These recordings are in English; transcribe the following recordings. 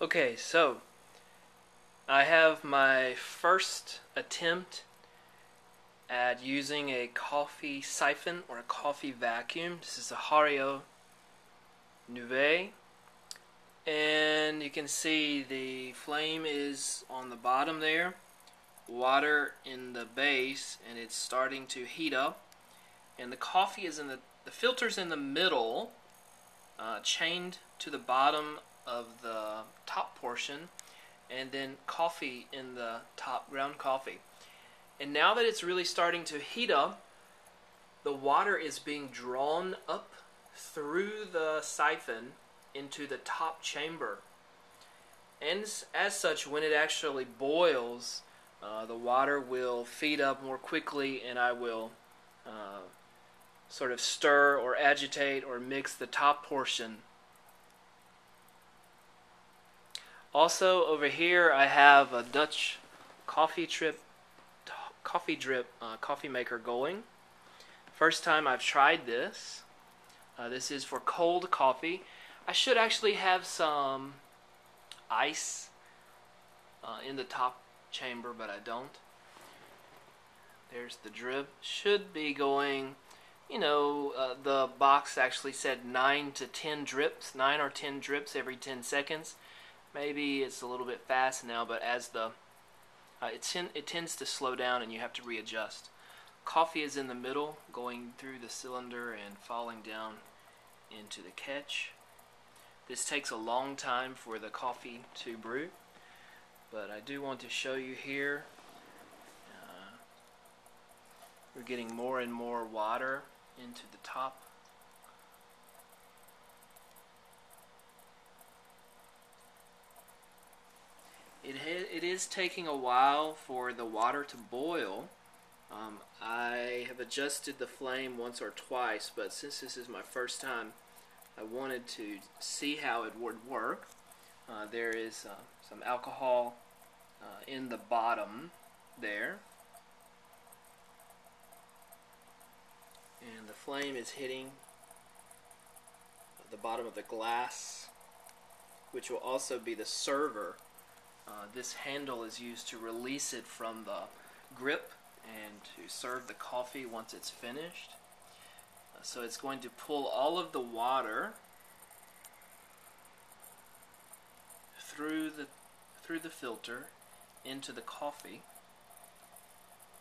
Okay, so I have my first attempt at using a coffee siphon or a coffee vacuum. This is a Hario Nouvelle, and you can see the flame is on the bottom there, water in the base, and it's starting to heat up, and the coffee is in the filter's in the middle, chained to the bottom of the top portion, and then coffee in the top, ground coffee. And now that it's really starting to heat up, the water is being drawn up through the siphon into the top chamber. And as such, when it actually boils, the water will feed up more quickly, and I will sort of stir or agitate or mix the top portion. Also, over here I have a Dutch coffee drip coffee maker going. First time I've tried this. This is for cold coffee. I should actually have some ice in the top chamber, but I don't. There's the drip. Should be going, the box actually said 9 to 10 drips, 9 or 10 drips every 10 seconds. Maybe it's a little bit fast now, but as it tends to slow down and you have to readjust. Coffee is in the middle, going through the cylinder and falling down into the catch. This takes a long time for the coffee to brew, but I do want to show you here. We're getting more and more water into the top. It is taking a while for the water to boil. I have adjusted the flame once or twice, but since this is my first time, I wanted to see how it would work. There is some alcohol in the bottom there, and the flame is hitting the bottom of the glass, which will also be the server. This handle is used to release it from the grip and to serve the coffee once it's finished. So it's going to pull all of the water through the filter into the coffee,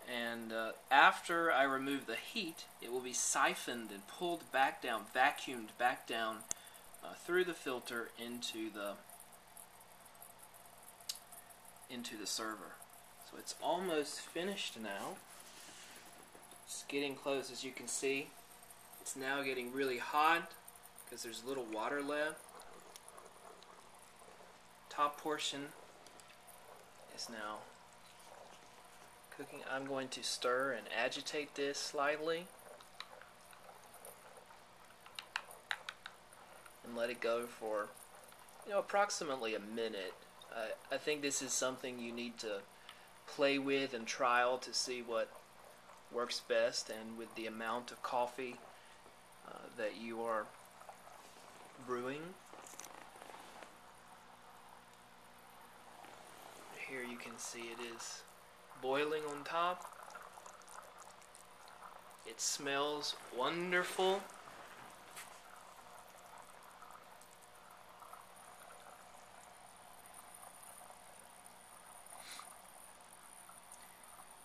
and after I remove the heat, it will be siphoned and pulled back down, vacuumed back down through the filter into the server. So it's almost finished now. It's getting close, as you can see. It's now getting really hot because there's little water left. Top portion is now cooking. I'm going to stir and agitate this slightly and let it go for approximately a minute. I think this is something you need to play with and trial to see what works best, and with the amount of coffee that you are brewing. Here you can see it is boiling on top. It smells wonderful.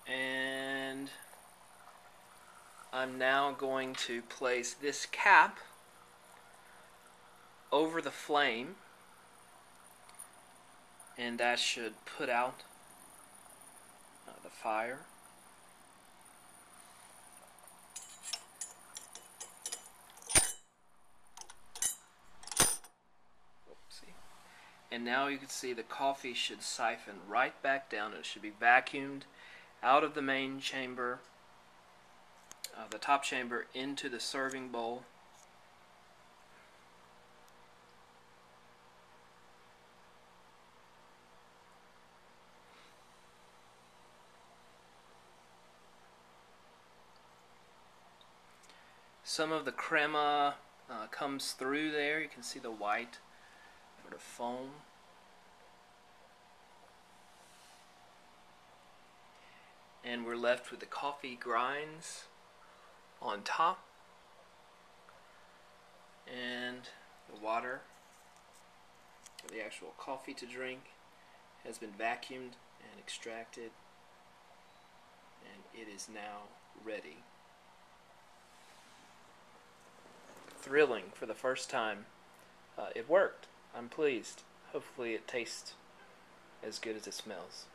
And I'm now going to place this cap over the flame, and that should put out the fire. Oopsie. And now you can see the coffee should siphon right back down. It should be vacuumed out of the main chamber, the top chamber, into the serving bowl. Some of the crema comes through there. You can see the white sort of foam. And we're left with the coffee grinds on top and the water for the actual coffee to drink has been vacuumed and extracted, and it is now ready. Thrilling for the first time. It worked. I'm pleased. Hopefully it tastes as good as it smells.